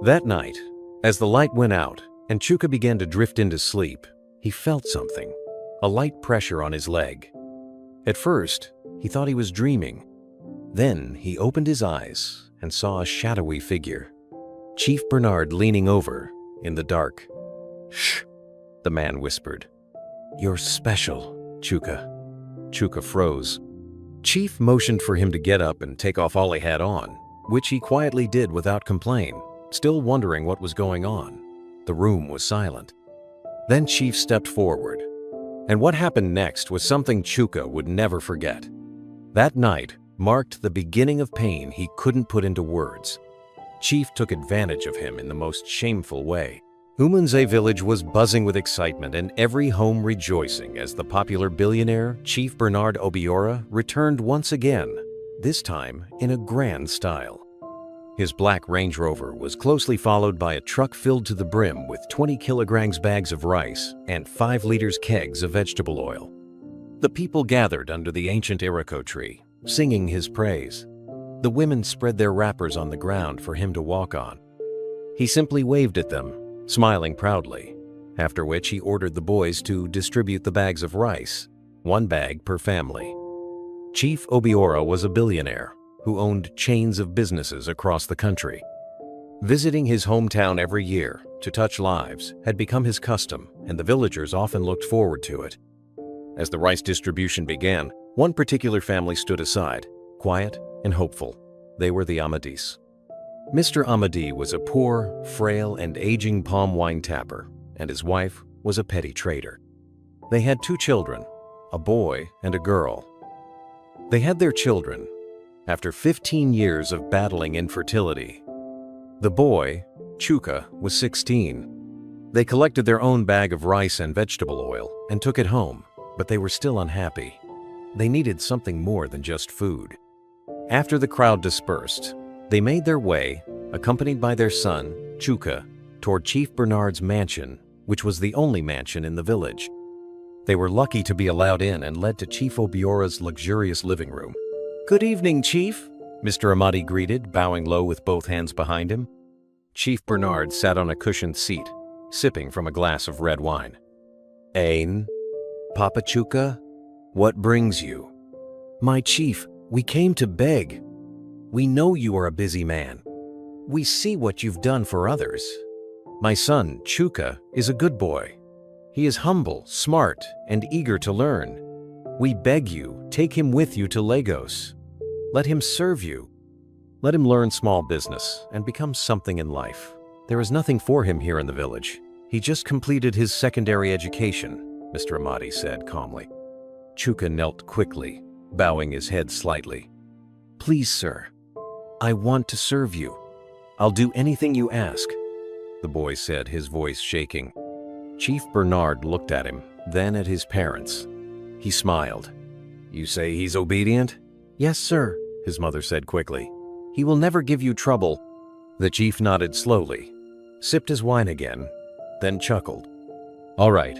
That night, as the light went out and Chuka began to drift into sleep, he felt something, a light pressure on his leg. At first, he thought he was dreaming. Then he opened his eyes and saw a shadowy figure. Chief Bernard leaning over in the dark. "Shh," the man whispered. "You're special, Chuka." Chuka froze. Chief motioned for him to get up and take off all he had on, which he quietly did without complaint, still wondering what was going on. The room was silent. Then Chief stepped forward. And what happened next was something Chuka would never forget. That night marked the beginning of pain he couldn't put into words. Chief took advantage of him in the most shameful way. Umunze village was buzzing with excitement and every home rejoicing as the popular billionaire Chief Bernard Obiora returned once again, this time in a grand style. His black Range Rover was closely followed by a truck filled to the brim with 20 kilograms bags of rice and 5 liters kegs of vegetable oil. The people gathered under the ancient Iroko tree, singing his praise. The women spread their wrappers on the ground for him to walk on. He simply waved at them, smiling proudly, after which he ordered the boys to distribute the bags of rice, 1 bag per family. Chief Obiora was a billionaire who owned chains of businesses across the country. Visiting his hometown every year to touch lives had become his custom, and the villagers often looked forward to it. As the rice distribution began, one particular family stood aside, quiet and hopeful. They were the Amadis. Mr. Amadi was a poor, frail, and aging palm wine tapper, and his wife was a petty trader. They had 2 children, a boy and a girl. They had their children after 15 years of battling infertility. The boy, Chuka, was 16. They collected their own bag of rice and vegetable oil and took it home, but they were still unhappy. They needed something more than just food. After the crowd dispersed, they made their way, accompanied by their son, Chuka, toward Chief Bernard's mansion, which was the only mansion in the village. They were lucky to be allowed in and led to Chief Obiora's luxurious living room. "Good evening, Chief," Mr. Amadi greeted, bowing low with both hands behind him. Chief Bernard sat on a cushioned seat, sipping from a glass of red wine. "Ain, Papa Chuka, what brings you?" "My chief, we came to beg. We know you are a busy man. We see what you've done for others. My son, Chuka, is a good boy. He is humble, smart, and eager to learn. We beg you, take him with you to Lagos. Let him serve you. Let him learn small business and become something in life. There is nothing for him here in the village. He just completed his secondary education," Mr. Amadi said calmly. Chuka knelt quickly, bowing his head slightly. "Please, sir, I want to serve you. I'll do anything you ask," the boy said, his voice shaking. Chief Bernard looked at him, then at his parents. He smiled. "You say he's obedient?" "Yes, sir," his mother said quickly. "He will never give you trouble." The chief nodded slowly, sipped his wine again, then chuckled. "All right,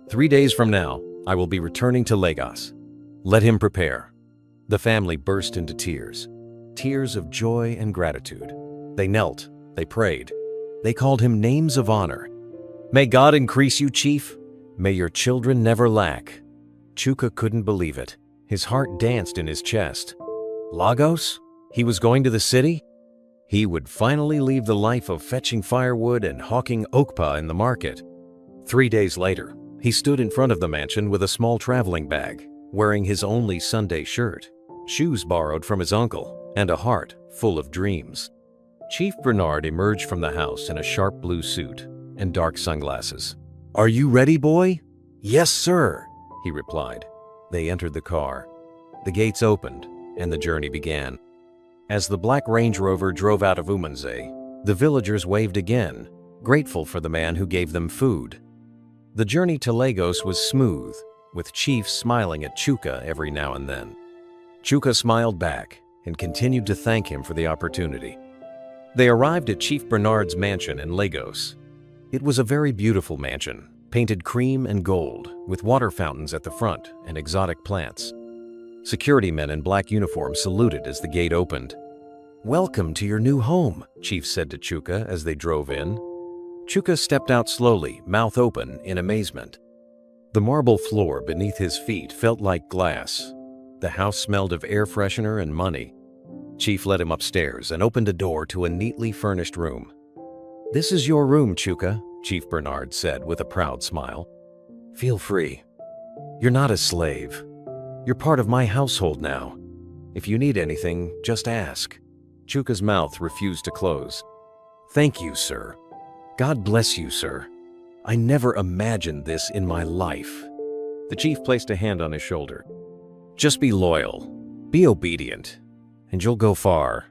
3 days from now, I will be returning to Lagos. Let him prepare." The family burst into tears, tears of joy and gratitude. They knelt, they prayed, they called him names of honor. "May God increase you, Chief. May your children never lack." Chuka couldn't believe it. His heart danced in his chest. Lagos? He was going to the city? He would finally leave the life of fetching firewood and hawking okpa in the market. 3 days later, he stood in front of the mansion with a small traveling bag, wearing his only Sunday shirt, shoes borrowed from his uncle, and a heart full of dreams. Chief Bernard emerged from the house in a sharp blue suit and dark sunglasses. "Are you ready, boy?" "Yes, sir," he replied. They entered the car. The gates opened, and the journey began. As the black Range Rover drove out of Umunze, the villagers waved again, grateful for the man who gave them food. The journey to Lagos was smooth, with Chief smiling at Chuka every now and then. Chuka smiled back and continued to thank him for the opportunity. They arrived at Chief Bernard's mansion in Lagos. It was a very beautiful mansion, painted cream and gold, with water fountains at the front and exotic plants. Security men in black uniforms saluted as the gate opened. "Welcome to your new home," Chief said to Chuka as they drove in. Chuka stepped out slowly, mouth open in amazement. The marble floor beneath his feet felt like glass. The house smelled of air freshener and money. Chief led him upstairs and opened a door to a neatly furnished room. "This is your room, Chuka," Chief Bernard said with a proud smile. "Feel free. You're not a slave. You're part of my household now. If you need anything, just ask." Chuka's mouth refused to close. "Thank you, sir. God bless you, sir. I never imagined this in my life." The chief placed a hand on his shoulder. "Just be loyal, be obedient, and you'll go far."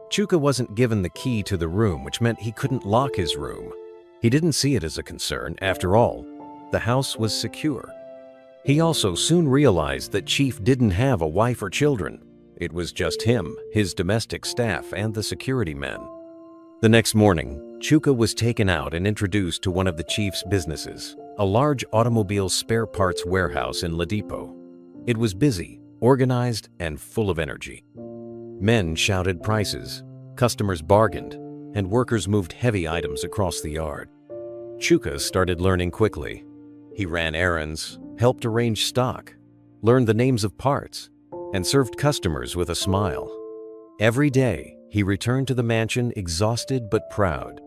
Chuka wasn't given the key to the room, which meant he couldn't lock his room. He didn't see it as a concern. After all, the house was secure. He also soon realized that Chief didn't have a wife or children. It was just him, his domestic staff, and the security men. The next morning, Chuka was taken out and introduced to one of the chief's businesses, a large automobile spare parts warehouse in La Depot. It was busy, organized, and full of energy. Men shouted prices, customers bargained, and workers moved heavy items across the yard. Chuka started learning quickly. He ran errands, helped arrange stock, learned the names of parts, and served customers with a smile. Every day, he returned to the mansion exhausted but proud.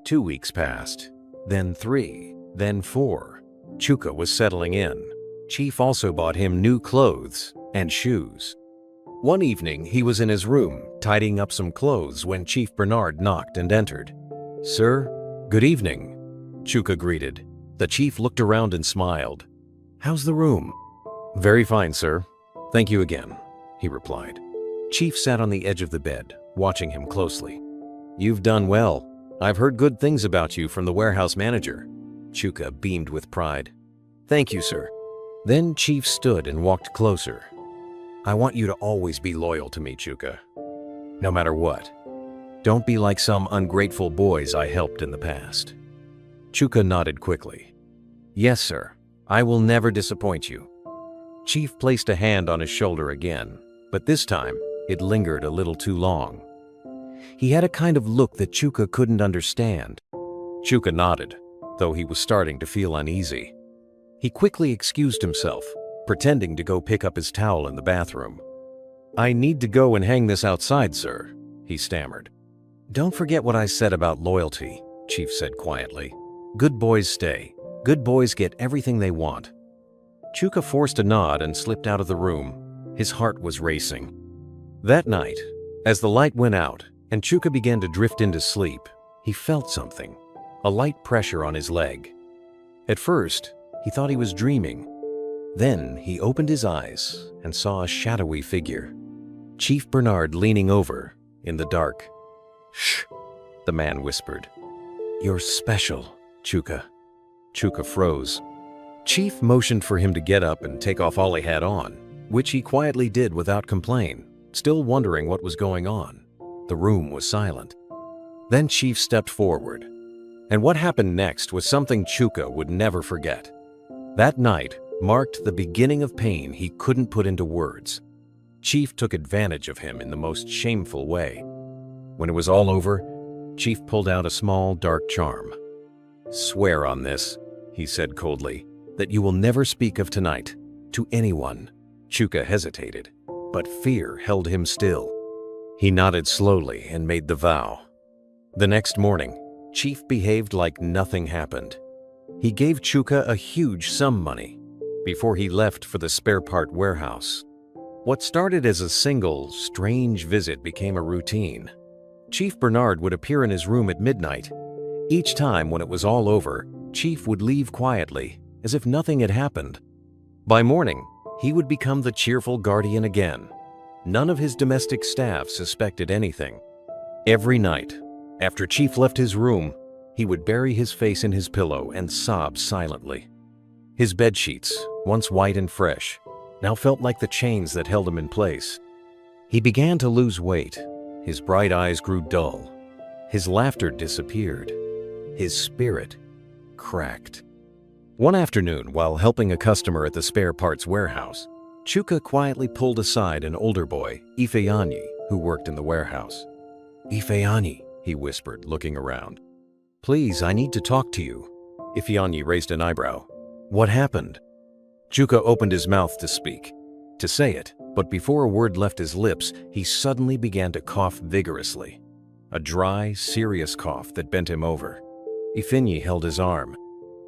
2 weeks passed, then 3, then 4. Chuka was settling in. Chief also bought him new clothes and shoes. One evening, he was in his room, tidying up some clothes when Chief Bernard knocked and entered. "Sir, good evening," Chuka greeted. The chief looked around and smiled. "How's the room?" "Very fine, sir. Thank you again," he replied. Chief sat on the edge of the bed, watching him closely. "You've done well. I've heard good things about you from the warehouse manager." Chuka beamed with pride. "Thank you, sir." Then Chief stood and walked closer. "I want you to always be loyal to me, Chuka. No matter what. Don't be like some ungrateful boys I helped in the past." Chuka nodded quickly. "Yes, sir. I will never disappoint you." Chief placed a hand on his shoulder again, but this time it lingered a little too long. He had a kind of look that Chuka couldn't understand. Chuka nodded, though he was starting to feel uneasy. He quickly excused himself, pretending to go pick up his towel in the bathroom. "I need to go and hang this outside, sir," he stammered. "Don't forget what I said about loyalty," Chief said quietly. "Good boys stay. Good boys get everything they want." Chuka forced a nod and slipped out of the room. His heart was racing. That night, as the light went out and Chuka began to drift into sleep, he felt something, a light pressure on his leg. At first, he thought he was dreaming. Then he opened his eyes and saw a shadowy figure. Chief Bernard leaning over in the dark. "Shh," the man whispered. "You're special, Chuka." Chuka froze. Chief motioned for him to get up and take off all he had on, which he quietly did without complaint, still wondering what was going on. The room was silent. Then Chief stepped forward. And what happened next was something Chuka would never forget. That night marked the beginning of pain he couldn't put into words. Chief took advantage of him in the most shameful way. When it was all over, Chief pulled out a small, dark charm. "Swear on this," he said coldly, "that you will never speak of tonight to anyone." Chuka hesitated, but fear held him still. He nodded slowly and made the vow. The next morning, Chief behaved like nothing happened. He gave Chuka a huge sum money before he left for the spare part warehouse. What started as a single, strange visit became a routine. Chief Bernard would appear in his room at midnight. Each time when it was all over, Chief would leave quietly, as if nothing had happened. By morning, he would become the cheerful guardian again. None of his domestic staff suspected anything. Every night, after Chief left his room, he would bury his face in his pillow and sob silently. His bedsheets, once white and fresh, now felt like the chains that held him in place. He began to lose weight. His bright eyes grew dull. His laughter disappeared. His spirit cracked. One afternoon, while helping a customer at the spare parts warehouse, Chuka quietly pulled aside an older boy, Ifeanyi, who worked in the warehouse. Ifeanyi, he whispered, looking around. Please, I need to talk to you. Ifeanyi raised an eyebrow. What happened? Chuka opened his mouth to speak, to say it, but before a word left his lips, he suddenly began to cough vigorously. A dry, serious cough that bent him over. Ifeanyi held his arm.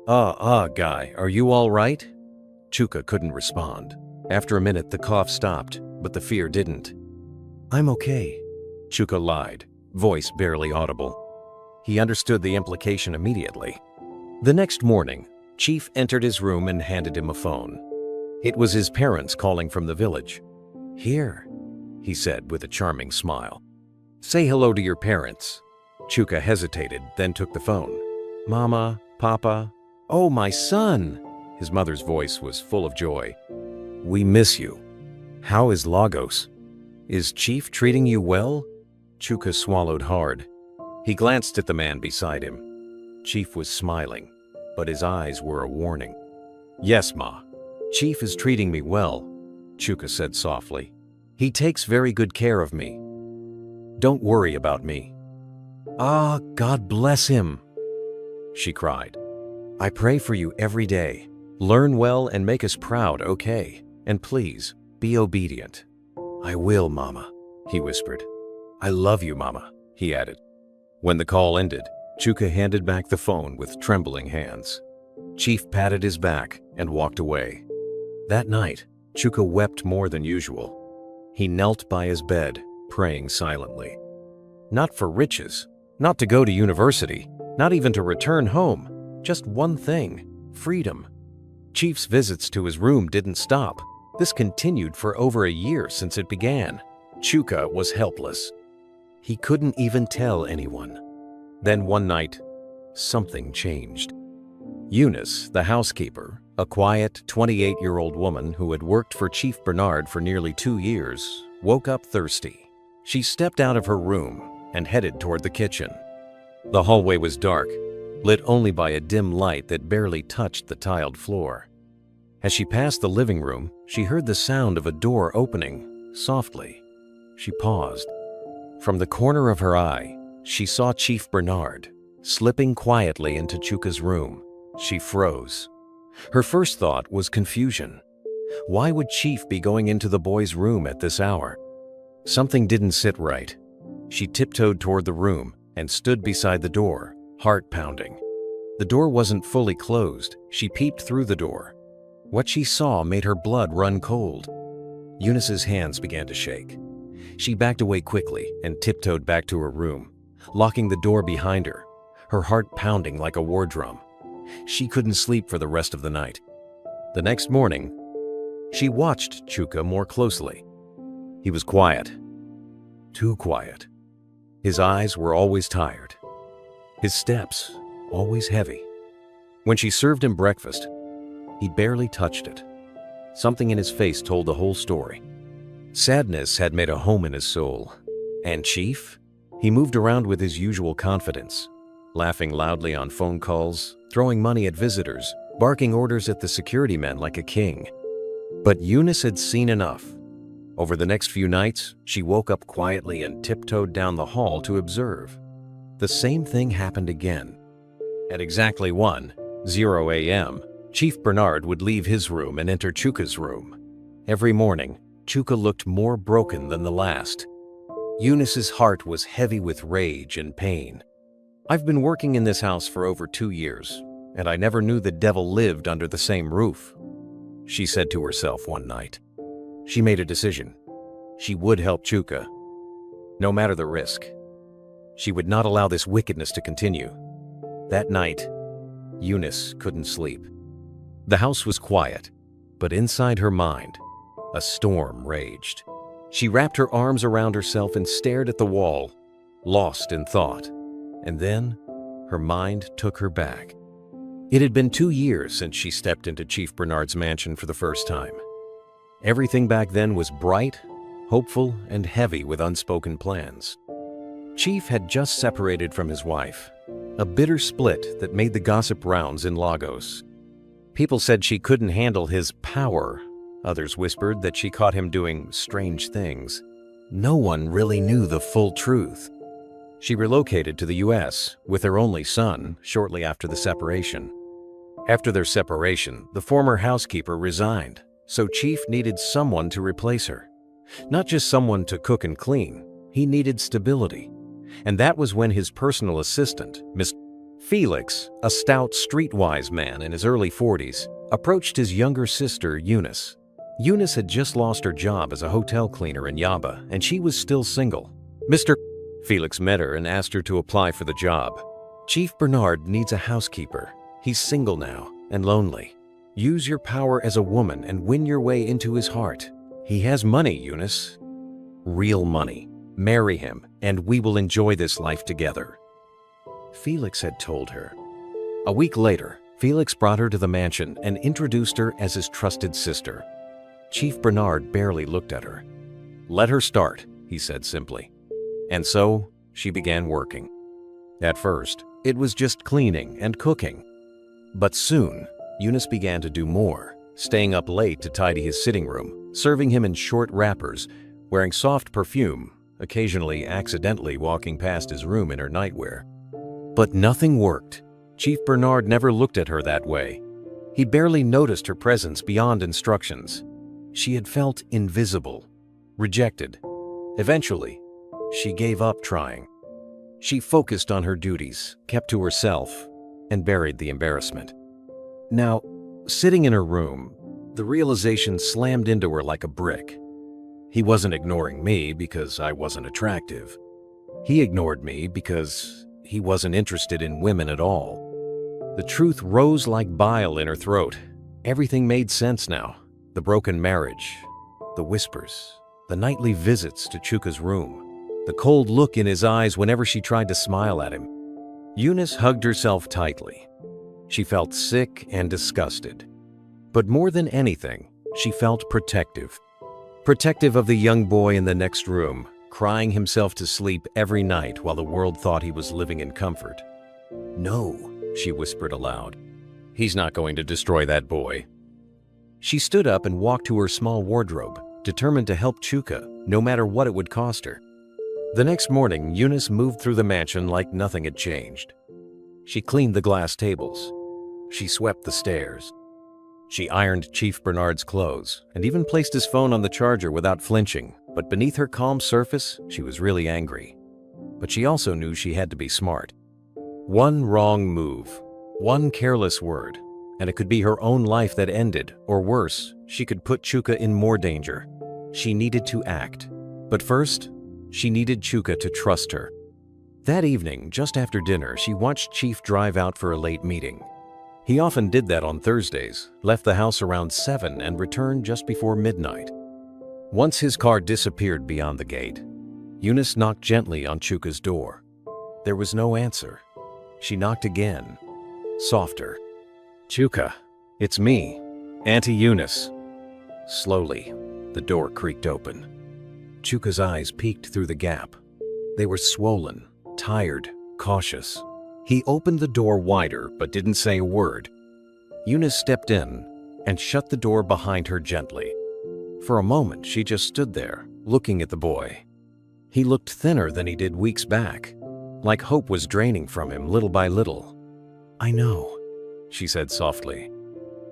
Guy, are you all right? Chuka couldn't respond. After a minute, the cough stopped, but the fear didn't. I'm okay, Chuka lied, voice barely audible. He understood the implication immediately. The next morning, Chief entered his room and handed him a phone. It was his parents calling from the village. Here, he said with a charming smile. Say hello to your parents. Chuka hesitated, then took the phone. Mama, Papa. Oh, my son! His mother's voice was full of joy. We miss you. How is Lagos? Is Chief treating you well? Chuka swallowed hard. He glanced at the man beside him. Chief was smiling, but his eyes were a warning. Yes, Ma. Chief is treating me well, Chuka said softly. He takes very good care of me. Don't worry about me. Ah, God bless him, she cried. I pray for you every day. Learn well and make us proud, okay? And please, be obedient. I will, Mama, he whispered. I love you, Mama, he added. When the call ended, Chuka handed back the phone with trembling hands. Chief patted his back and walked away. That night, Chuka wept more than usual. He knelt by his bed, praying silently. Not for riches, not to go to university, not even to return home. Just one thing, freedom. Chief's visits to his room didn't stop. This continued for over a year since it began. Chuka was helpless. He couldn't even tell anyone. Then one night, something changed. Eunice, the housekeeper, a quiet 28-year-old woman who had worked for Chief Bernard for nearly 2 years, woke up thirsty. She stepped out of her room and headed toward the kitchen. The hallway was dark, lit only by a dim light that barely touched the tiled floor. As she passed the living room, she heard the sound of a door opening, softly. She paused. From the corner of her eye, she saw Chief Bernard, slipping quietly into Chuka's room. She froze. Her first thought was confusion. Why would Chief be going into the boy's room at this hour? Something didn't sit right. She tiptoed toward the room and stood beside the door, heart pounding. The door wasn't fully closed. She peeped through the door. What she saw made her blood run cold. Eunice's hands began to shake. She backed away quickly and tiptoed back to her room, locking the door behind her, her heart pounding like a war drum. She couldn't sleep for the rest of the night. The next morning, she watched Chuka more closely. He was quiet. Too quiet. His eyes were always tired. His steps always heavy. When she served him breakfast, he barely touched it. Something in his face told the whole story. Sadness had made a home in his soul. And Chief? He moved around with his usual confidence, laughing loudly on phone calls, throwing money at visitors, barking orders at the security men like a king. But Eunice had seen enough. Over the next few nights, she woke up quietly and tiptoed down the hall to observe. The same thing happened again. At exactly 1:00 a.m., Chief Bernard would leave his room and enter Chuka's room. Every morning, Chuka looked more broken than the last. Eunice's heart was heavy with rage and pain. I've been working in this house for over 2 years, and I never knew the devil lived under the same roof, she said to herself one night. She made a decision. She would help Chuka, no matter the risk. She would not allow this wickedness to continue. That night, Eunice couldn't sleep. The house was quiet, but inside her mind, a storm raged. She wrapped her arms around herself and stared at the wall, lost in thought. And then, her mind took her back. It had been 2 years since she stepped into Chief Bernard's mansion for the first time. Everything back then was bright, hopeful, and heavy with unspoken plans. Chief had just separated from his wife, a bitter split that made the gossip rounds in Lagos. People said she couldn't handle his power. Others whispered that she caught him doing strange things. No one really knew the full truth. She relocated to the US with her only son shortly after the separation. After their separation, the former housekeeper resigned, so Chief needed someone to replace her. Not just someone to cook and clean, he needed stability. And that was when his personal assistant, Mr. Felix, a stout, streetwise man in his early 40s, approached his younger sister, Eunice. Eunice had just lost her job as a hotel cleaner in Yaba, and she was still single. Mr. Felix met her and asked her to apply for the job. Chief Bernard needs a housekeeper. He's single now and lonely. Use your power as a woman and win your way into his heart. He has money, Eunice. Real money. Marry him, and we will enjoy this life together. Felix had told her. A week later, Felix brought her to the mansion and introduced her as his trusted sister. Chief Bernard barely looked at her. Let her start, he said simply. And so, she began working. At first, it was just cleaning and cooking. But soon, Eunice began to do more, staying up late to tidy his sitting room, serving him in short wrappers, wearing soft perfume, occasionally accidentally walking past his room in her nightwear. But nothing worked. Chief Bernard never looked at her that way. He barely noticed her presence beyond instructions. She had felt invisible, rejected. Eventually, she gave up trying. She focused on her duties, kept to herself, and buried the embarrassment. Now, sitting in her room, the realization slammed into her like a brick. He wasn't ignoring me because I wasn't attractive. He ignored me because he wasn't interested in women at all. The truth rose like bile in her throat. Everything made sense now. The broken marriage, the whispers, the nightly visits to Chuka's room, the cold look in his eyes whenever she tried to smile at him. Eunice hugged herself tightly. She felt sick and disgusted. But more than anything, she felt protective. Protective of the young boy in the next room, crying himself to sleep every night while the world thought he was living in comfort. No, she whispered aloud. He's not going to destroy that boy. She stood up and walked to her small wardrobe, determined to help Chuka, no matter what it would cost her. The next morning, Eunice moved through the mansion like nothing had changed. She cleaned the glass tables. She swept the stairs. She ironed Chief Bernard's clothes and even placed his phone on the charger without flinching, but beneath her calm surface, she was really angry. But she also knew she had to be smart. One wrong move, one careless word, and it could be her own life that ended, or worse, she could put Chuka in more danger. She needed to act. But first, she needed Chuka to trust her. That evening, just after dinner, she watched Chief drive out for a late meeting. He often did that on Thursdays, left the house around 7 and returned just before midnight. Once his car disappeared beyond the gate, Eunice knocked gently on Chuka's door. There was no answer. She knocked again, softer. Chuka, it's me, Auntie Eunice. Slowly, the door creaked open. Chuka's eyes peeked through the gap. They were swollen, tired, cautious. He opened the door wider but didn't say a word. Eunice stepped in and shut the door behind her gently. For a moment, she just stood there, looking at the boy. He looked thinner than he did weeks back, like hope was draining from him little by little. I know, she said softly.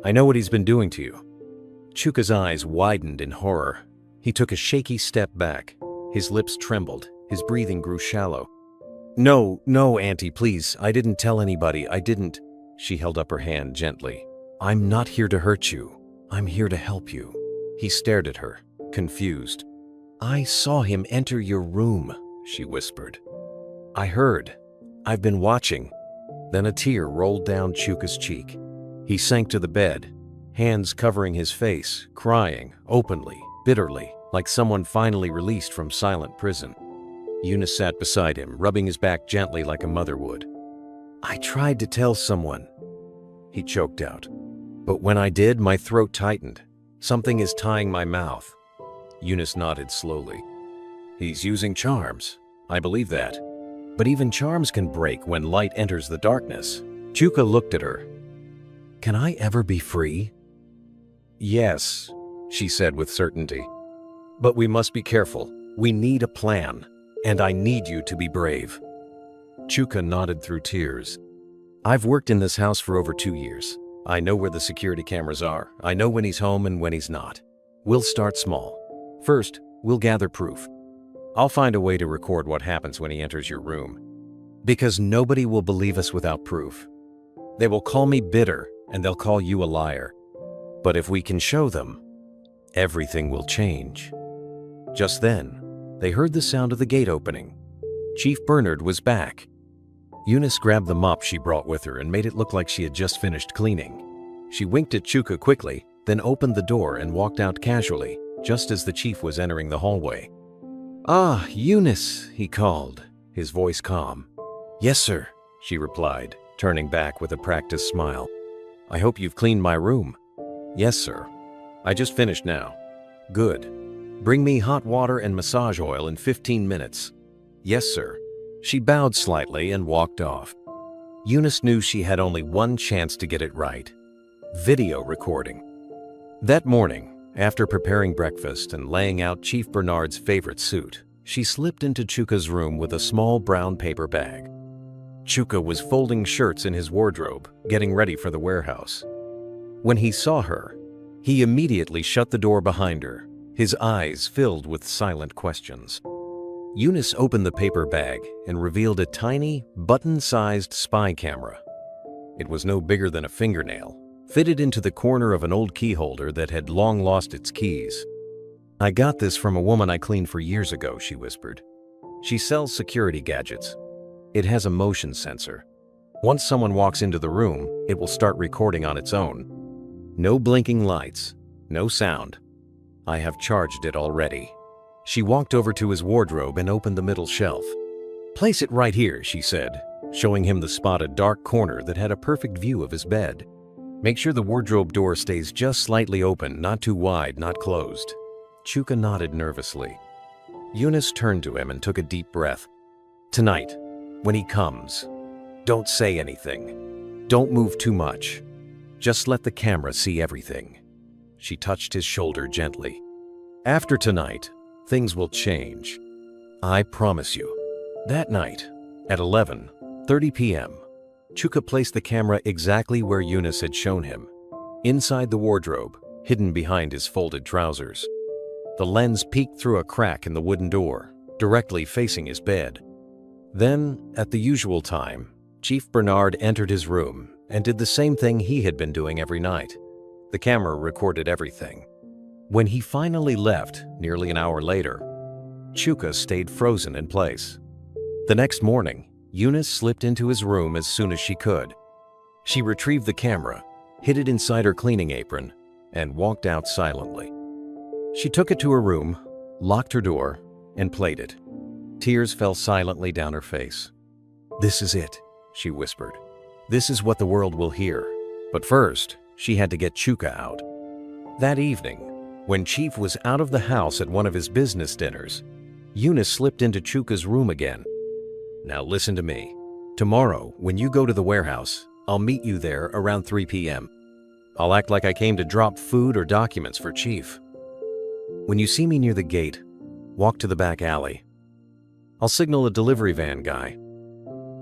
I know what he's been doing to you. Chuka's eyes widened in horror. He took a shaky step back. His lips trembled. His breathing grew shallow. No, Auntie, please. I didn't tell anybody. I didn't. She held up her hand gently. I'm not here to hurt you. I'm here to help you. He stared at her, confused. I saw him enter your room, she whispered. I heard. I've been watching. Then a tear rolled down Chuka's cheek. He sank to the bed, hands covering his face, crying, openly, bitterly, like someone finally released from silent prison. Eunice sat beside him, rubbing his back gently like a mother would. I tried to tell someone, he choked out. But when I did, my throat tightened. Something is tying my mouth. Eunice nodded slowly. He's using charms. I believe that. But even charms can break when light enters the darkness. Chuka looked at her. Can I ever be free? Yes, she said with certainty. But we must be careful. We need a plan. And I need you to be brave. Chuka nodded through tears. I've worked in this house for over 2 years. I know where the security cameras are. I know when he's home and when he's not. We'll start small. First, we'll gather proof. I'll find a way to record what happens when he enters your room. Because nobody will believe us without proof. They will call me bitter, and they'll call you a liar. But if we can show them, everything will change. Just then, they heard the sound of the gate opening. Chief Bernard was back. Eunice grabbed the mop she brought with her and made it look like she had just finished cleaning. She winked at Chuka quickly, then opened the door and walked out casually, just as the chief was entering the hallway. "Ah, Eunice," he called, his voice calm. "Yes, sir," she replied, turning back with a practiced smile. "I hope you've cleaned my room." "Yes, sir. I just finished now." "Good. Bring me hot water and massage oil in 15 minutes." "Yes, sir." She bowed slightly and walked off. Eunice knew she had only one chance to get it right. Video recording. That morning, after preparing breakfast and laying out Chief Bernard's favorite suit, she slipped into Chuka's room with a small brown paper bag. Chuka was folding shirts in his wardrobe, getting ready for the warehouse. When he saw her, he immediately shut the door behind her, his eyes filled with silent questions. Eunice opened the paper bag and revealed a tiny, button-sized spy camera. It was no bigger than a fingernail, fitted into the corner of an old key holder that had long lost its keys. "I got this from a woman I cleaned for years ago," she whispered. "She sells security gadgets. It has a motion sensor. Once someone walks into the room, it will start recording on its own. No blinking lights, no sound. I have charged it already." She walked over to his wardrobe and opened the middle shelf. "Place it right here," she said, showing him the spotted dark corner that had a perfect view of his bed. "Make sure the wardrobe door stays just slightly open, not too wide, not closed." Chuka nodded nervously. Eunice turned to him and took a deep breath. "Tonight, when he comes, don't say anything. Don't move too much. Just let the camera see everything." She touched his shoulder gently. "After tonight, things will change. I promise you." That night, at 11:30 p.m., Chuka placed the camera exactly where Eunice had shown him, inside the wardrobe, hidden behind his folded trousers. The lens peeked through a crack in the wooden door, directly facing his bed. Then, at the usual time, Chief Bernard entered his room and did the same thing he had been doing every night. The camera recorded everything. When he finally left, nearly an hour later, Chuka stayed frozen in place. The next morning, Eunice slipped into his room as soon as she could. She retrieved the camera, hid it inside her cleaning apron, and walked out silently. She took it to her room, locked her door, and played it. Tears fell silently down her face. "This is it," she whispered. "This is what the world will hear." But first, she had to get Chuka out. That evening, when Chief was out of the house at one of his business dinners, Eunice slipped into Chuka's room again. "Now listen to me. Tomorrow, when you go to the warehouse, I'll meet you there around 3 p.m. I'll act like I came to drop food or documents for Chief. When you see me near the gate, walk to the back alley. I'll signal a delivery van guy.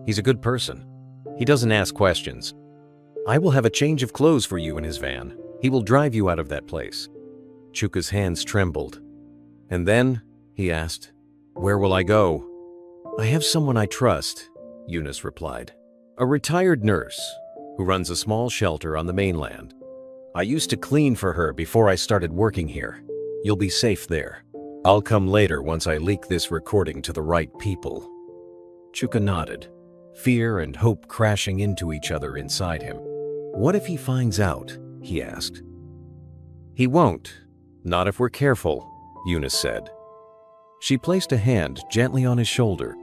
He's a good person. He doesn't ask questions. I will have a change of clothes for you in his van. He will drive you out of that place." Chuka's hands trembled. "And then?" he asked. "Where will I go?" "I have someone I trust," Eunice replied. "A retired nurse who runs a small shelter on the mainland. I used to clean for her before I started working here. You'll be safe there. I'll come later once I leak this recording to the right people." Chuka nodded, fear and hope crashing into each other inside him. "What if he finds out?" he asked. "He won't. Not if we're careful," Eunice said. She placed a hand gently on his shoulder.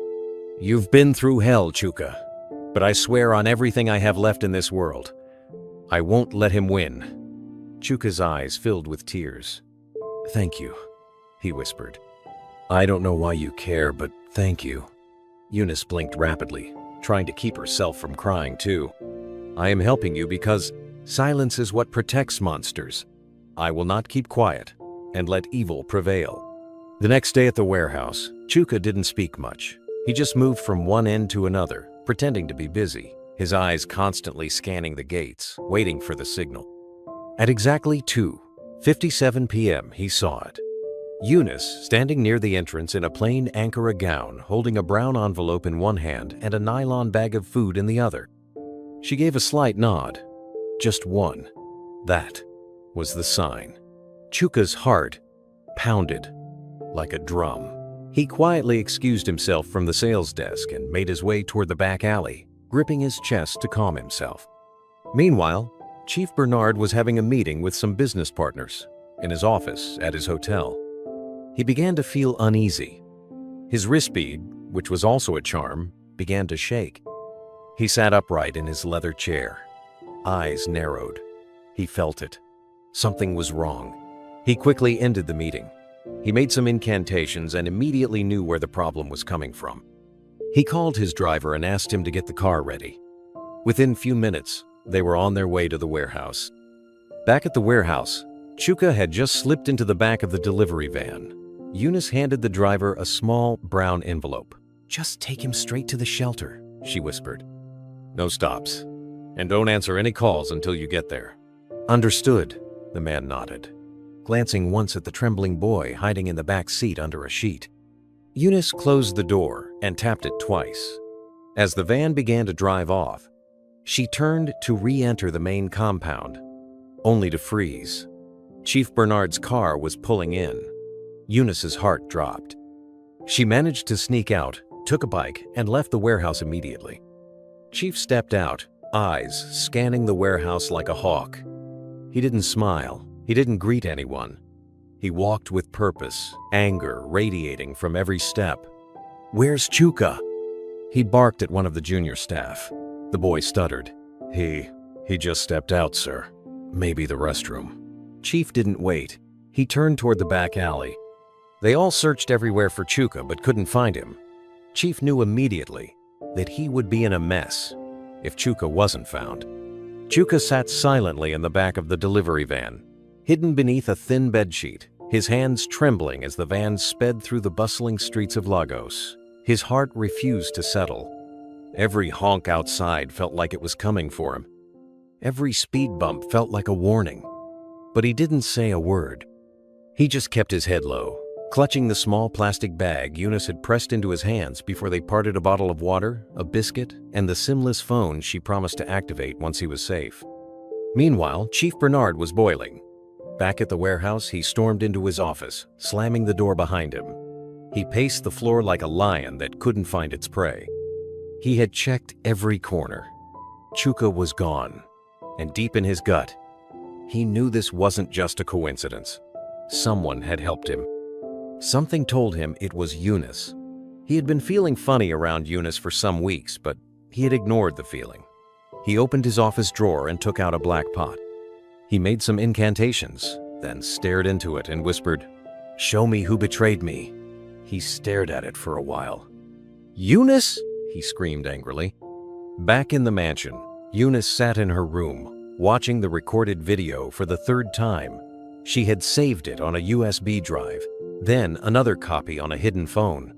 "You've been through hell, Chuka, but I swear on everything I have left in this world, I won't let him win." Chuka's eyes filled with tears. "Thank you," he whispered. "I don't know why you care, but thank you." Eunice blinked rapidly, trying to keep herself from crying too. "I am helping you because silence is what protects monsters. I will not keep quiet and let evil prevail." The next day at the warehouse, Chuka didn't speak much. He just moved from one end to another, pretending to be busy, his eyes constantly scanning the gates, waiting for the signal. At exactly 2:57 p.m., he saw it. Eunice, standing near the entrance in a plain Ankara gown, holding a brown envelope in one hand and a nylon bag of food in the other. She gave a slight nod. Just one. That was the sign. Chuka's heart pounded like a drum. He quietly excused himself from the sales desk and made his way toward the back alley, gripping his chest to calm himself. Meanwhile, Chief Bernard was having a meeting with some business partners in his office at his hotel. He began to feel uneasy. His wrist bead, which was also a charm, began to shake. He sat upright in his leather chair. Eyes narrowed. He felt it. Something was wrong. He quickly ended the meeting. He made some incantations and immediately knew where the problem was coming from. He called his driver and asked him to get the car ready. Within few minutes, they were on their way to the warehouse. Back at the warehouse, Chuka had just slipped into the back of the delivery van. Eunice handed the driver a small brown envelope. "Just take him straight to the shelter," she whispered. "No stops. And don't answer any calls until you get there." "Understood," the man nodded, glancing once at the trembling boy hiding in the back seat under a sheet. Eunice closed the door and tapped it twice. As the van began to drive off, she turned to re-enter the main compound, only to freeze. Chief Bernard's car was pulling in. Eunice's heart dropped. She managed to sneak out, took a bike, and left the warehouse immediately. Chief stepped out, eyes scanning the warehouse like a hawk. He didn't smile. He didn't greet anyone. He walked with purpose, anger radiating from every step. "Where's Chuka?" He barked at one of the junior staff. The boy stuttered. He just stepped out, sir. Maybe the restroom." Chief didn't wait. He turned toward the back alley. They all searched everywhere for Chuka but couldn't find him. Chief knew immediately that he would be in a mess if Chuka wasn't found. Chuka sat silently in the back of the delivery van, hidden beneath a thin bedsheet, his hands trembling as the van sped through the bustling streets of Lagos. His heart refused to settle. Every honk outside felt like it was coming for him. Every speed bump felt like a warning. But he didn't say a word. He just kept his head low, clutching the small plastic bag Eunice had pressed into his hands before they parted a bottle of water, a biscuit, and the SIM-less phone she promised to activate once he was safe. Meanwhile, Chief Bernard was boiling. Back at the warehouse, he stormed into his office, slamming the door behind him. He paced the floor like a lion that couldn't find its prey. He had checked every corner. Chuka was gone, and deep in his gut, he knew this wasn't just a coincidence. Someone had helped him. Something told him it was Eunice. He had been feeling funny around Eunice for some weeks, but he had ignored the feeling. He opened his office drawer and took out a black pot. He made some incantations, then stared into it and whispered, "Show me who betrayed me." He stared at it for a while. "Eunice?" he screamed angrily. Back in the mansion, Eunice sat in her room, watching the recorded video for the third time. She had saved it on a USB drive, then another copy on a hidden phone,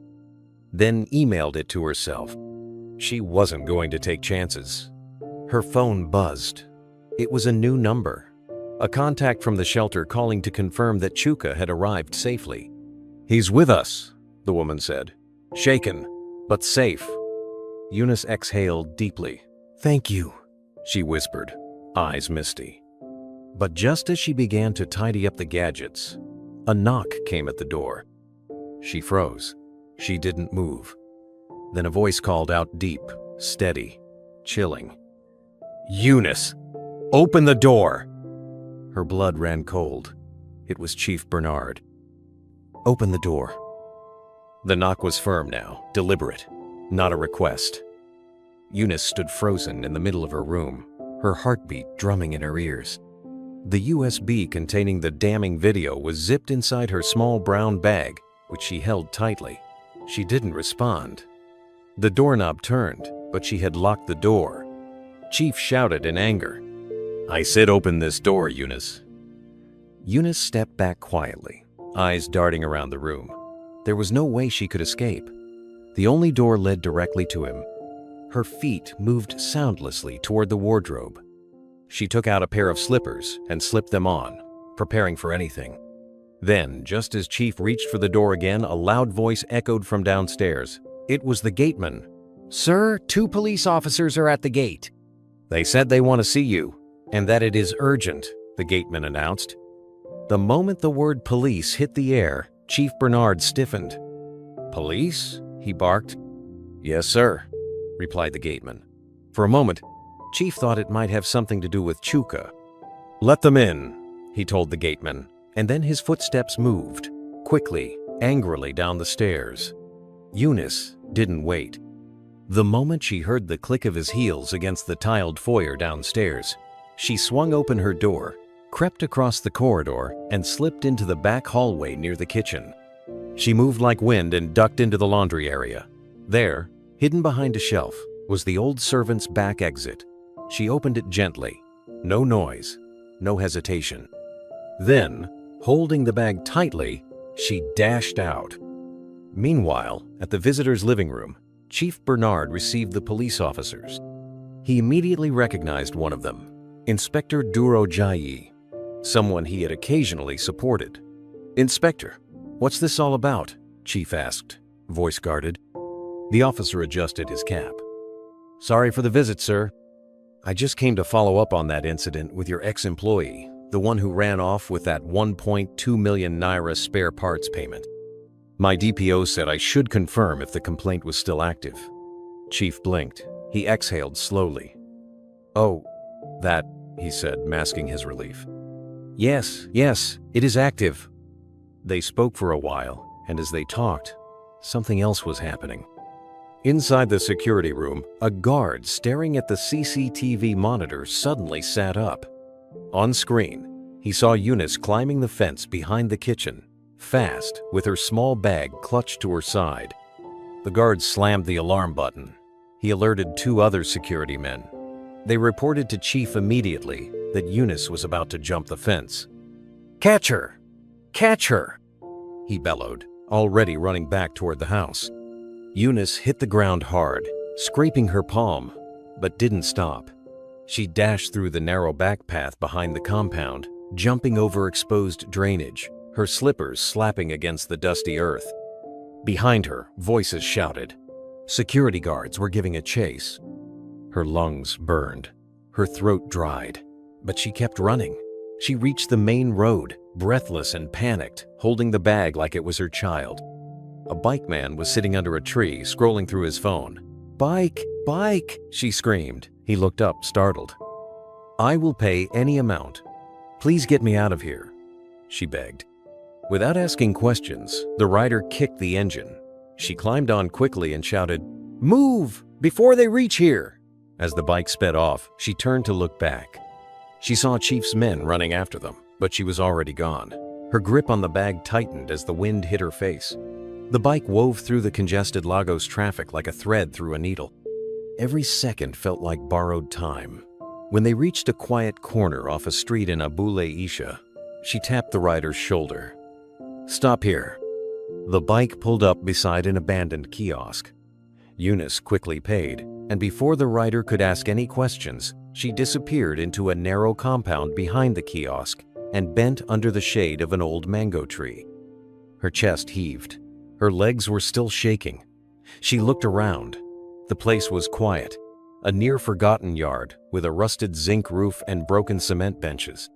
then emailed it to herself. She wasn't going to take chances. Her phone buzzed. It was a new number, a contact from the shelter calling to confirm that Chuka had arrived safely. "He's with us," the woman said. "Shaken, but safe." Eunice exhaled deeply. "Thank you," she whispered, eyes misty. But just as she began to tidy up the gadgets, a knock came at the door. She froze. She didn't move. Then a voice called out deep, steady, chilling. "Eunice, open the door!" Her blood ran cold. It was Chief Bernard. "Open the door." The knock was firm now, deliberate, not a request. Eunice stood frozen in the middle of her room, her heartbeat drumming in her ears. The USB containing the damning video was zipped inside her small brown bag, which she held tightly. She didn't respond. The doorknob turned, but she had locked the door. Chief shouted in anger, "I said open this door, Eunice." Eunice stepped back quietly, eyes darting around the room. There was no way she could escape. The only door led directly to him. Her feet moved soundlessly toward the wardrobe. She took out a pair of slippers and slipped them on, preparing for anything. Then, just as Chief reached for the door again, a loud voice echoed from downstairs. It was the gateman. "Sir, 2 police officers are at the gate." "They said they want to see you, and that it is urgent," the gateman announced. The moment the word police hit the air, Chief Bernard stiffened. "Police?" he barked. "Yes, sir," replied the gateman. For a moment, Chief thought it might have something to do with Chuka. "Let them in," he told the gateman, and then his footsteps moved, quickly, angrily down the stairs. Eunice didn't wait. The moment she heard the click of his heels against the tiled foyer downstairs, she swung open her door, crept across the corridor, and slipped into the back hallway near the kitchen. She moved like wind and ducked into the laundry area. There, hidden behind a shelf, was the old servant's back exit. She opened it gently. No noise, no hesitation. Then, holding the bag tightly, she dashed out. Meanwhile, at the visitor's living room, Chief Bernard received the police officers. He immediately recognized one of them, Inspector Duro Jayi, someone he had occasionally supported. "Inspector, what's this all about?" Chief asked, voice guarded. The officer adjusted his cap. "Sorry for the visit, sir. I just came to follow up on that incident with your ex-employee, the one who ran off with that 1.2 million naira spare parts payment. My DPO said I should confirm if the complaint was still active." Chief blinked. He exhaled slowly. "Oh, that," he said, masking his relief. Yes, it is active." They spoke for a while, and as they talked, something else was happening. Inside the security room, a guard staring at the CCTV monitor suddenly sat up. On screen, he saw Eunice climbing the fence behind the kitchen, fast, with her small bag clutched to her side. The guard slammed the alarm button. He alerted 2 other security men. They reported to Chief immediately that Eunice was about to jump the fence. "Catch her! Catch her!" he bellowed, already running back toward the house. Eunice hit the ground hard, scraping her palm, but didn't stop. She dashed through the narrow back path behind the compound, jumping over exposed drainage, her slippers slapping against the dusty earth. Behind her, voices shouted. Security guards were giving a chase. Her lungs burned. Her throat dried. But she kept running. She reached the main road, breathless and panicked, holding the bag like it was her child. A bike man was sitting under a tree, scrolling through his phone. "Bike! Bike!" she screamed. He looked up, startled. "I will pay any amount. Please get me out of here," she begged. Without asking questions, the rider kicked the engine. She climbed on quickly and shouted, "Move! Before they reach here!" As the bike sped off, she turned to look back. She saw Chief's men running after them, but she was already gone. Her grip on the bag tightened as the wind hit her face. The bike wove through the congested Lagos traffic like a thread through a needle. Every second felt like borrowed time. When they reached a quiet corner off a street in Abule Isha, she tapped the rider's shoulder. "Stop here." The bike pulled up beside an abandoned kiosk. Eunice quickly paid, and before the rider could ask any questions, she disappeared into a narrow compound behind the kiosk and bent under the shade of an old mango tree. Her chest heaved. Her legs were still shaking. She looked around. The place was quiet, a near-forgotten yard with a rusted zinc roof and broken cement benches.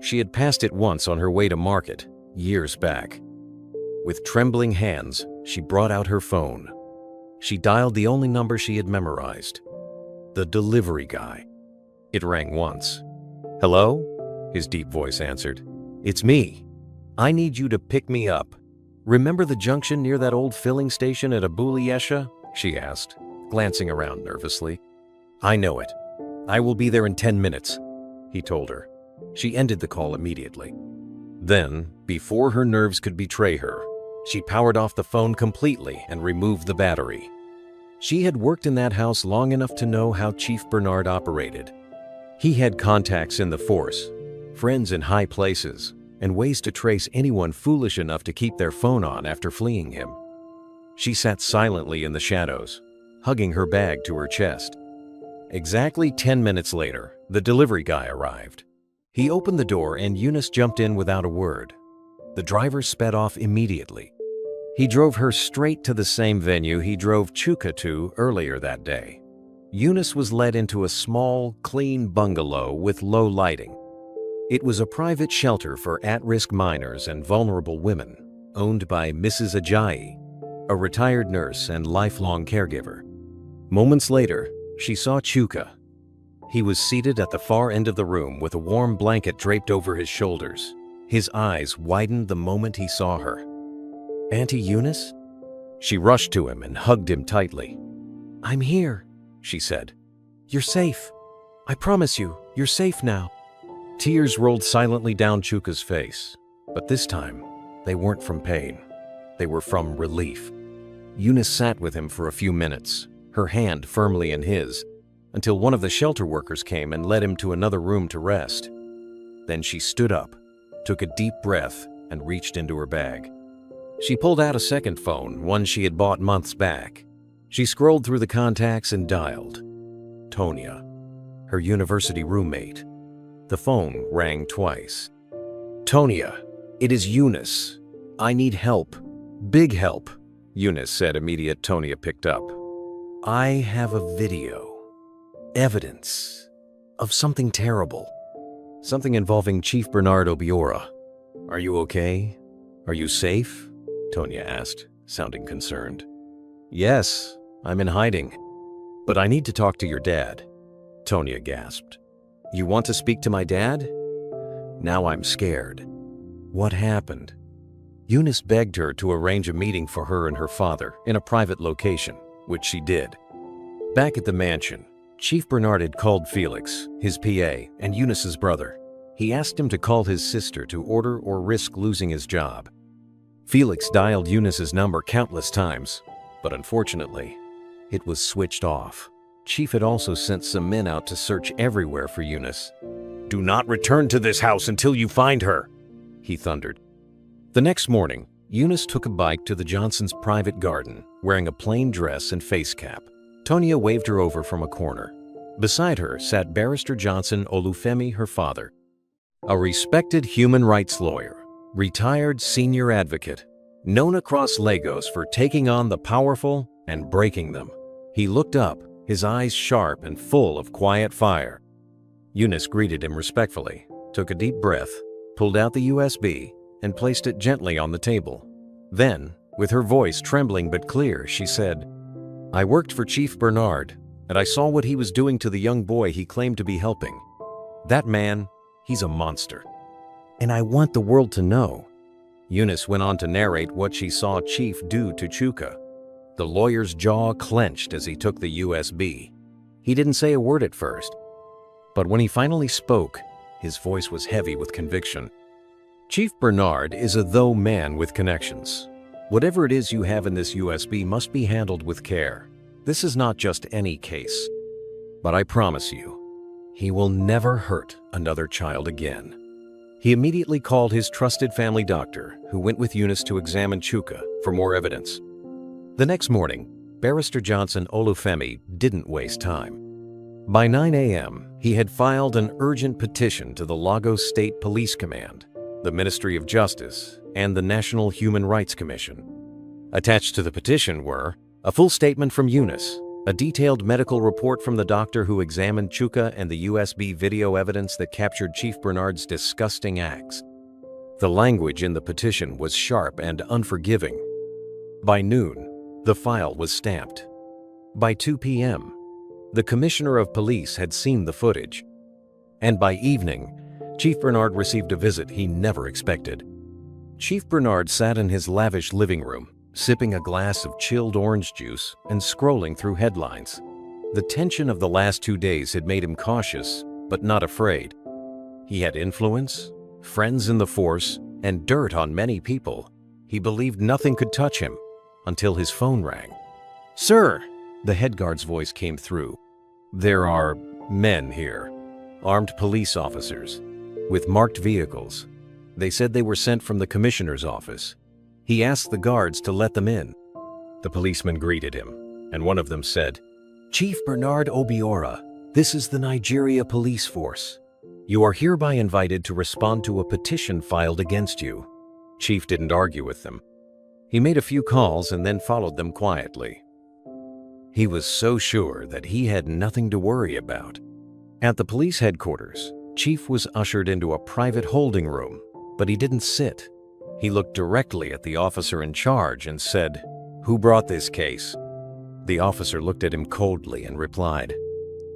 She had passed it once on her way to market, years back. With trembling hands, she brought out her phone. She dialed the only number she had memorized. The delivery guy. It rang once. "Hello?" his deep voice answered. "It's me. I need you to pick me up. Remember the junction near that old filling station at Abule Isha?" she asked, glancing around nervously. "I know it. I will be there in 10 minutes, he told her. She ended the call immediately. Then, before her nerves could betray her, she powered off the phone completely and removed the battery. She had worked in that house long enough to know how Chief Bernard operated. He had contacts in the force, friends in high places, and ways to trace anyone foolish enough to keep their phone on after fleeing him. She sat silently in the shadows, hugging her bag to her chest. Exactly 10 minutes later, the delivery guy arrived. He opened the door and Eunice jumped in without a word. The driver sped off immediately. He drove her straight to the same venue he drove Chuka to earlier that day. Eunice was led into a small, clean bungalow with low lighting. It was a private shelter for at-risk minors and vulnerable women, owned by Mrs. Ajayi, a retired nurse and lifelong caregiver. Moments later, she saw Chuka. He was seated at the far end of the room with a warm blanket draped over his shoulders. His eyes widened the moment he saw her. "Auntie Eunice?" She rushed to him and hugged him tightly. "I'm here," she said. "You're safe. I promise you, you're safe now." Tears rolled silently down Chuka's face, but this time, they weren't from pain. They were from relief. Eunice sat with him for a few minutes, her hand firmly in his, until one of the shelter workers came and led him to another room to rest. Then she stood up, took a deep breath, and reached into her bag. She pulled out a second phone, one she had bought months back. She scrolled through the contacts and dialed. Tonya, her university roommate. The phone rang twice. "Tonya, it is Eunice. I need help. Big help," Eunice said immediate. Tonya picked up. "I have a video. Evidence of something terrible. Something involving Chief Bernard Obiora. Are you okay? Are you safe?" Tonya asked, sounding concerned. "Yes, I'm in hiding. But I need to talk to your dad," Tonya gasped. "You want to speak to my dad?" Now I'm scared. What happened? Eunice begged her to arrange a meeting for her and her father in a private location, which she did. Back at the mansion, Chief Bernard had called Felix, his PA, and Eunice's brother. He asked him to call his sister to order or risk losing his job. Felix dialed Eunice's number countless times, but unfortunately, it was switched off. Chief had also sent some men out to search everywhere for Eunice. "Do not return to this house until you find her," he thundered. The next morning, Eunice took a bike to the Johnsons' private garden, wearing a plain dress and face cap. Tonya waved her over from a corner. Beside her sat Barrister Johnson Olufemi, her father, a respected human rights lawyer, retired senior advocate, known across Lagos for taking on the powerful and breaking them. He looked up, his eyes sharp and full of quiet fire. Eunice greeted him respectfully, took a deep breath, pulled out the USB, and placed it gently on the table. Then, with her voice trembling but clear, she said, "I worked for Chief Bernard, and I saw what he was doing to the young boy he claimed to be helping. That man, he's a monster. And I want the world to know." Eunice went on to narrate what she saw Chief do to Chuka. The lawyer's jaw clenched as he took the USB. He didn't say a word at first, but when he finally spoke, his voice was heavy with conviction. "Chief Bernard is a though man with connections. Whatever it is you have in this USB must be handled with care. This is not just any case. But I promise you, he will never hurt another child again." He immediately called his trusted family doctor, who went with Eunice to examine Chuka for more evidence. The next morning, Barrister Johnson Olufemi didn't waste time. By 9 a.m., he had filed an urgent petition to the Lagos State Police Command, the Ministry of Justice, and the National Human Rights Commission. Attached to the petition were a full statement from Eunice, a detailed medical report from the doctor who examined Chuka, and the USB video evidence that captured Chief Bernard's disgusting acts. The language in the petition was sharp and unforgiving. By noon, the file was stamped. By 2 p.m., the Commissioner of Police had seen the footage. And by evening, Chief Bernard received a visit he never expected. Chief Bernard sat in his lavish living room, sipping a glass of chilled orange juice and scrolling through headlines. The tension of the last 2 days had made him cautious, but not afraid. He had influence, friends in the force, and dirt on many people. He believed nothing could touch him until his phone rang. "Sir," the head guard's voice came through. "There are men here, armed police officers, with marked vehicles. They said they were sent from the commissioner's office. He asked the guards to let them in." The policemen greeted him, and one of them said, Chief Bernard Obiora, this is the Nigeria Police Force. "You are hereby invited to respond to a petition filed against you." Chief didn't argue with them. He made a few calls and then followed them quietly. He was so sure that he had nothing to worry about. At the police headquarters, Chief was ushered into a private holding room, but he didn't sit. He looked directly at the officer in charge and said, "Who brought this case?" The officer looked at him coldly and replied,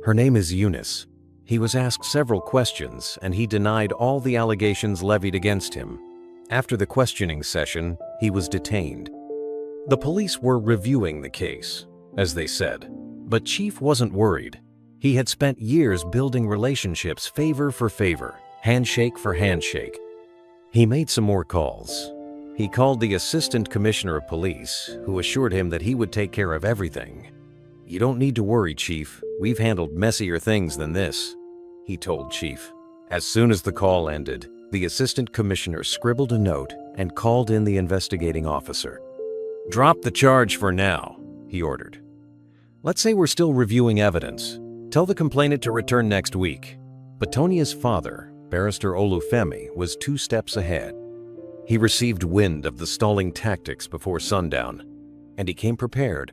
"Her name is Eunice." He was asked several questions and he denied all the allegations levied against him. After the questioning session, he was detained. The police were reviewing the case, as they said, but Chief wasn't worried. He had spent years building relationships favor for favor, handshake for handshake. He made some more calls. He called the Assistant Commissioner of Police, who assured him that he would take care of everything. "You don't need to worry, Chief. We've handled messier things than this," he told Chief. As soon as the call ended, the Assistant Commissioner scribbled a note and called in the investigating officer. "Drop the charge for now," he ordered. "Let's say we're still reviewing evidence. Tell the complainant to return next week." But Tonia's father, Barrister Olufemi, was 2 steps ahead. He received wind of the stalling tactics before sundown, and he came prepared.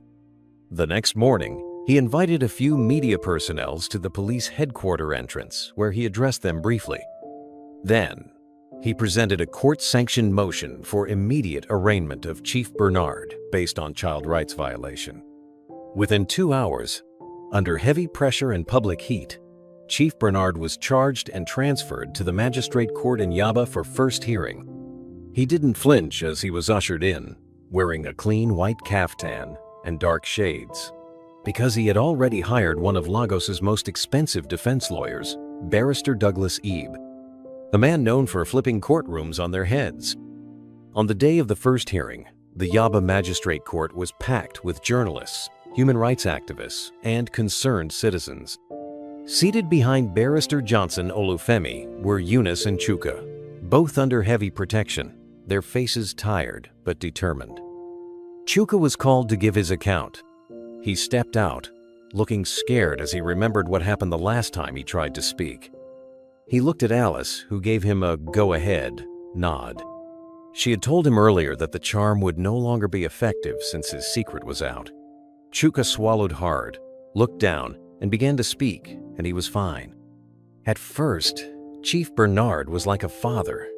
The next morning, he invited a few media personnel to the police headquarters entrance, where he addressed them briefly. Then, he presented a court-sanctioned motion for immediate arraignment of Chief Bernard based on child rights violation. Within 2 hours, under heavy pressure and public heat, Chief Bernard was charged and transferred to the magistrate court in Yaba for first hearing. He didn't flinch as he was ushered in, wearing a clean white caftan and dark shades, because he had already hired one of Lagos's most expensive defense lawyers, Barrister Douglas Ebe, a man known for flipping courtrooms on their heads. On the day of the first hearing, the Yaba Magistrate Court was packed with journalists, human rights activists, and concerned citizens. Seated behind Barrister Johnson Olufemi were Eunice and Chuka, both under heavy protection, their faces tired but determined. Chuka was called to give his account. He stepped out, looking scared as he remembered what happened the last time he tried to speak. He looked at Alice, who gave him a go-ahead nod. She had told him earlier that the charm would no longer be effective since his secret was out. Chuka swallowed hard, looked down, and began to speak, and he was fine. At first, Chief Bernard was like a father.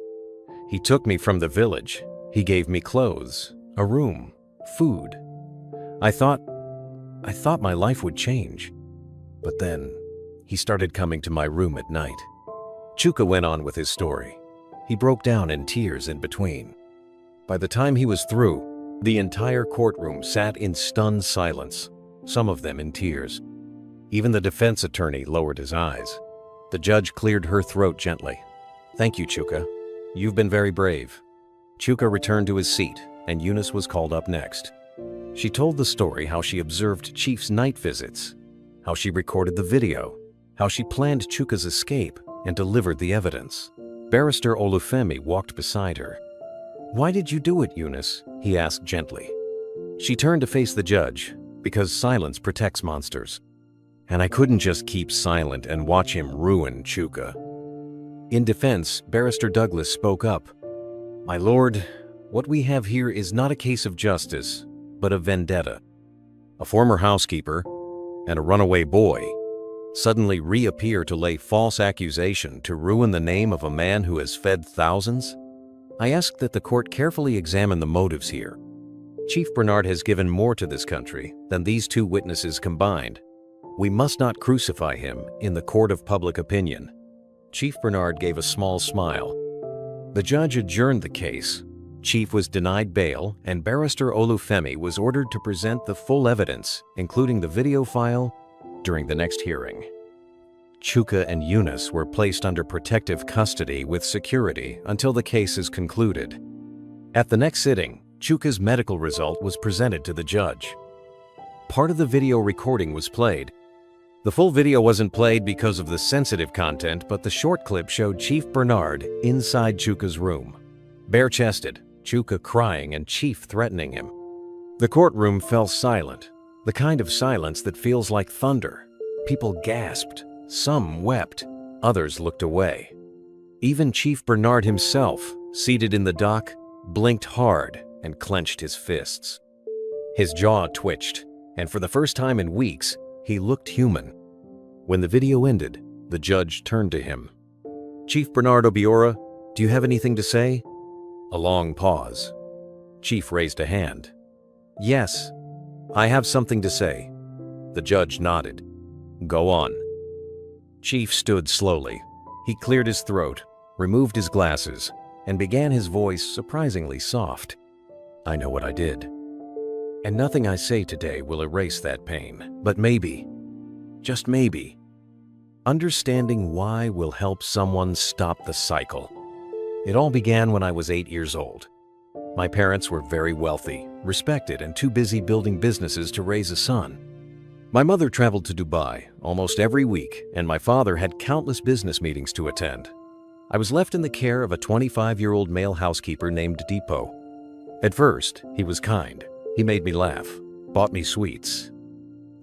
He took me from the village. He gave me clothes, a room, food. I thought my life would change. But then, he started coming to my room at night. Chuka went on with his story. He broke down in tears in between. By the time he was through, the entire courtroom sat in stunned silence, some of them in tears. Even the defense attorney lowered his eyes. The judge cleared her throat gently. "Thank you, Chuka. You've been very brave." Chuka returned to his seat, and Eunice was called up next. She told the story how she observed Chief's night visits, how she recorded the video, how she planned Chuka's escape and delivered the evidence. Barrister Olufemi walked beside her. "Why did you do it, Eunice?" he asked gently. She turned to face the judge, because silence protects monsters. "And I couldn't just keep silent and watch him ruin Chuka." In defense, Barrister Douglas spoke up. "My lord, what we have here is not a case of justice, but of vendetta. A former housekeeper and a runaway boy suddenly reappear to lay false accusation to ruin the name of a man who has fed thousands? I ask that the court carefully examine the motives here. Chief Bernard has given more to this country than these 2 witnesses combined. We must not crucify him in the court of public opinion." Chief Bernard gave a small smile. The judge adjourned the case. Chief was denied bail, and Barrister Olufemi was ordered to present the full evidence, including the video file, during the next hearing. Chuka and Eunice were placed under protective custody with security until the case is concluded. At the next sitting, Chuka's medical result was presented to the judge. Part of the video recording was played. The full video wasn't played because of the sensitive content, but the short clip showed Chief Bernard inside Chuka's room. Bare-chested, Chuka crying and Chief threatening him. The courtroom fell silent, the kind of silence that feels like thunder. People gasped, some wept, others looked away. Even Chief Bernard himself, seated in the dock, blinked hard and clenched his fists. His jaw twitched, and for the first time in weeks, he looked human. When the video ended, the judge turned to him. "Chief Bernard Obiora, do you have anything to say?" A long pause. Chief raised a hand. "Yes, I have something to say." The judge nodded. "Go on." Chief stood slowly. He cleared his throat, removed his glasses, and began his voice surprisingly soft. "I know what I did. And nothing I say today will erase that pain, but maybe, just maybe, understanding why will help someone stop the cycle. It all began when I was 8 years old. My parents were very wealthy, respected, and too busy building businesses to raise a son. My mother traveled to Dubai almost every week, and my father had countless business meetings to attend. I was left in the care of a 25-year-old male housekeeper named Deepo. At first, he was kind. He made me laugh, bought me sweets.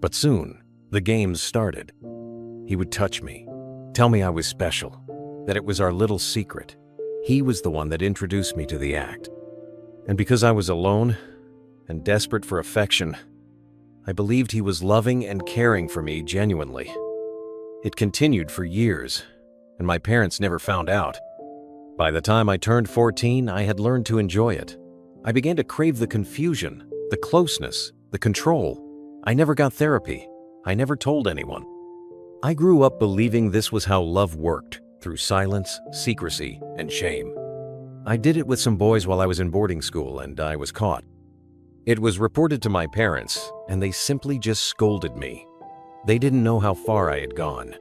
But soon, the games started. He would touch me, tell me I was special, that it was our little secret. He was the one that introduced me to the act. And because I was alone and desperate for affection, I believed he was loving and caring for me genuinely. It continued for years, and my parents never found out. By the time I turned 14, I had learned to enjoy it. I began to crave the confusion, the closeness, the control. I never got therapy. I never told anyone. I grew up believing this was how love worked, through silence, secrecy, and shame. I did it with some boys while I was in boarding school, and I was caught. It was reported to my parents, and they simply just scolded me. They didn't know how far I had gone.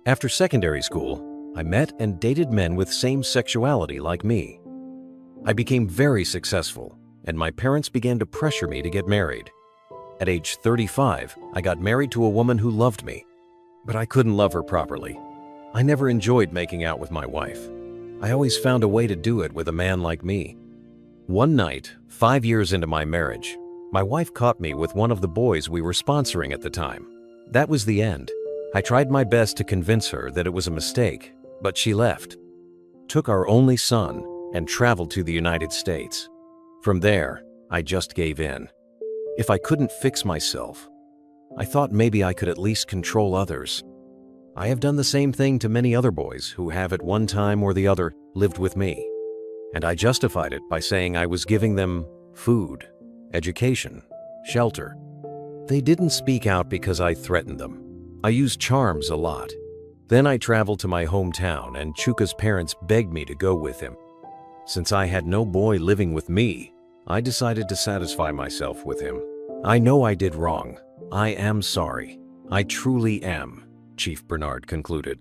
After secondary school, I met and dated men with same sexuality like me. I became very successful, and my parents began to pressure me to get married. At age 35, I got married to a woman who loved me, but I couldn't love her properly. I never enjoyed making out with my wife. I always found a way to do it with a man like me. One night, 5 years into my marriage, my wife caught me with one of the boys we were sponsoring at the time. That was the end. I tried my best to convince her that it was a mistake, but she left, took our only son, and traveled to the United States. From there, I just gave in. If I couldn't fix myself, I thought maybe I could at least control others. I have done the same thing to many other boys who have at one time or the other lived with me. And I justified it by saying I was giving them food, education, shelter. They didn't speak out because I threatened them. I used charms a lot. Then I traveled to my hometown, and Chuka's parents begged me to go with him. Since I had no boy living with me, I decided to satisfy myself with him. I know I did wrong. I am sorry. I truly am, Chief Bernard concluded.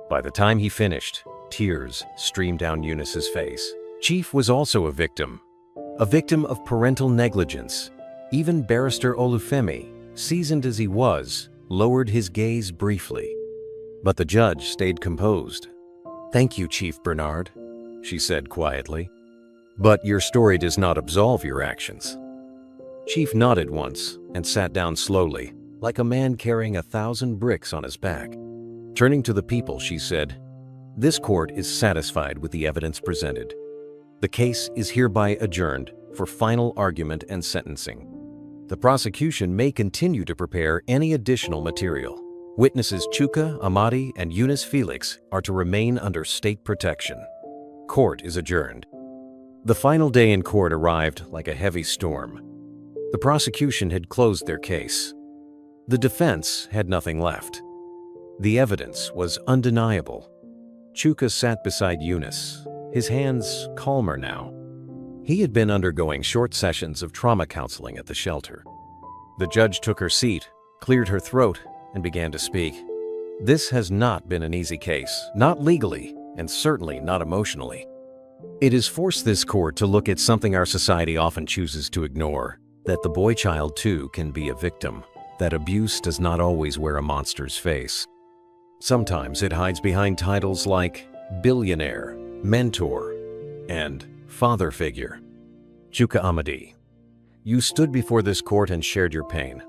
By the time he finished, tears streamed down Eunice's face. Chief was also a victim of parental negligence. Even Barrister Olufemi, seasoned as he was, lowered his gaze briefly. But the judge stayed composed. "Thank you, Chief Bernard," she said quietly. "But your story does not absolve your actions." Chief nodded once and sat down slowly, like a man carrying 1,000 bricks on his back. Turning to the people, she said, "This court is satisfied with the evidence presented. The case is hereby adjourned for final argument and sentencing. The prosecution may continue to prepare any additional material. Witnesses Chuka, Amadi, and Eunice Felix are to remain under state protection. Court is adjourned." The final day in court arrived like a heavy storm. The prosecution had closed their case. The defense had nothing left. The evidence was undeniable. Chuka sat beside Eunice, his hands calmer now. He had been undergoing short sessions of trauma counseling at the shelter. The judge took her seat, cleared her throat, and began to speak. This has not been an easy case, not legally, and certainly not emotionally. It has forced this court to look at something our society often chooses to ignore, that the boy child too can be a victim, that abuse does not always wear a monster's face. Sometimes it hides behind titles like billionaire, mentor, and father figure. Chuka Amadi. You stood before this court and shared your pain.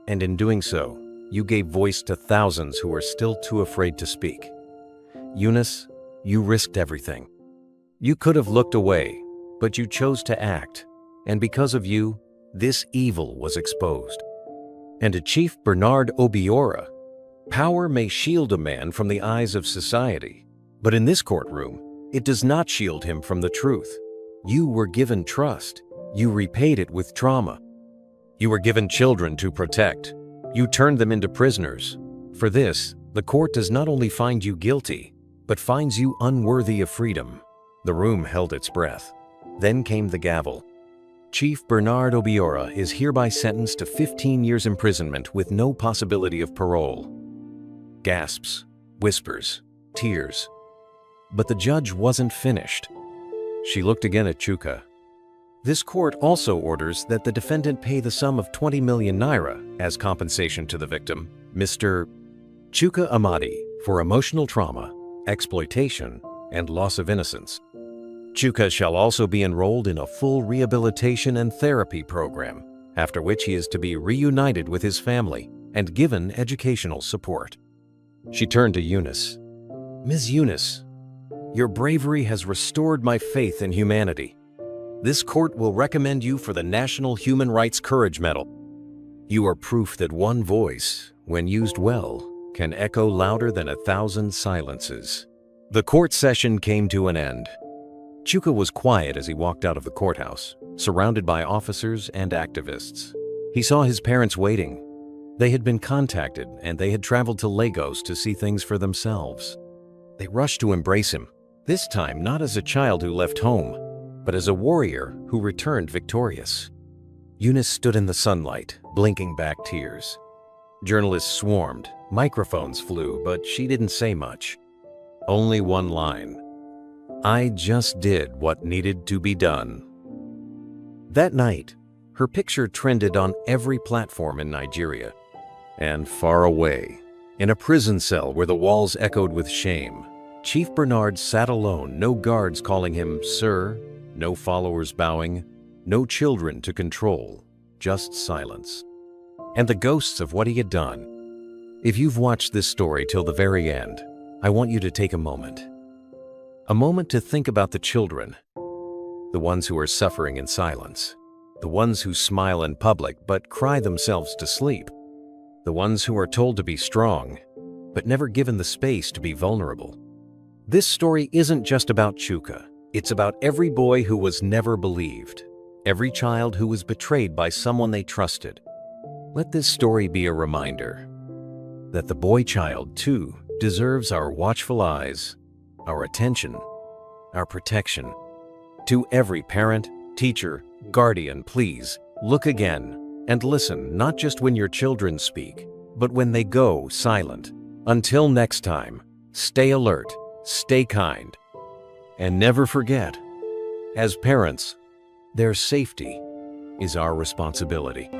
And in doing so, you gave voice to thousands who are still too afraid to speak. Eunice, you risked everything. You could have looked away, but you chose to act. And because of you, this evil was exposed. And to Chief Bernard Obiora, power may shield a man from the eyes of society, but in this courtroom, it does not shield him from the truth. You were given trust. You repaid it with trauma. You were given children to protect. You turned them into prisoners. For this, the court does not only find you guilty, but finds you unworthy of freedom. The room held its breath. Then came the gavel. Chief Bernard Obiora is hereby sentenced to 15 years imprisonment with no possibility of parole. Gasps, whispers, tears. But the judge wasn't finished. She looked again at Chuka. This court also orders that the defendant pay the sum of 20 million naira as compensation to the victim, Mr. Chuka Amadi, for emotional trauma, exploitation, and loss of innocence. Chuka shall also be enrolled in a full rehabilitation and therapy program, after which he is to be reunited with his family and given educational support. She turned to Eunice. Ms. Eunice, your bravery has restored my faith in humanity. This court will recommend you for the National Human Rights Courage Medal. You are proof that one voice, when used well, can echo louder than 1,000 silences. The court session came to an end. Chuka was quiet as he walked out of the courthouse, surrounded by officers and activists. He saw his parents waiting. They had been contacted and they had traveled to Lagos to see things for themselves. They rushed to embrace him, this time not as a child who left home, but as a warrior who returned victorious. Eunice stood in the sunlight, blinking back tears. Journalists swarmed, microphones flew, but she didn't say much. Only one line. I just did what needed to be done. That night, her picture trended on every platform in Nigeria. And far away, in a prison cell where the walls echoed with shame, Chief Bernard sat alone, no guards calling him sir, no followers bowing, no children to control, just silence. And the ghosts of what he had done. If you've watched this story till the very end, I want you to take a moment. A moment to think about the children, the ones who are suffering in silence, the ones who smile in public but cry themselves to sleep, the ones who are told to be strong, but never given the space to be vulnerable. This story isn't just about Chuka. It's about every boy who was never believed, every child who was betrayed by someone they trusted. Let this story be a reminder that the boy child, too, deserves our watchful eyes, our attention, our protection. To every parent, teacher, guardian, please look again and listen, not just when your children speak, but when they go silent. Until next time, stay alert, stay kind, and never forget, as parents, their safety is our responsibility.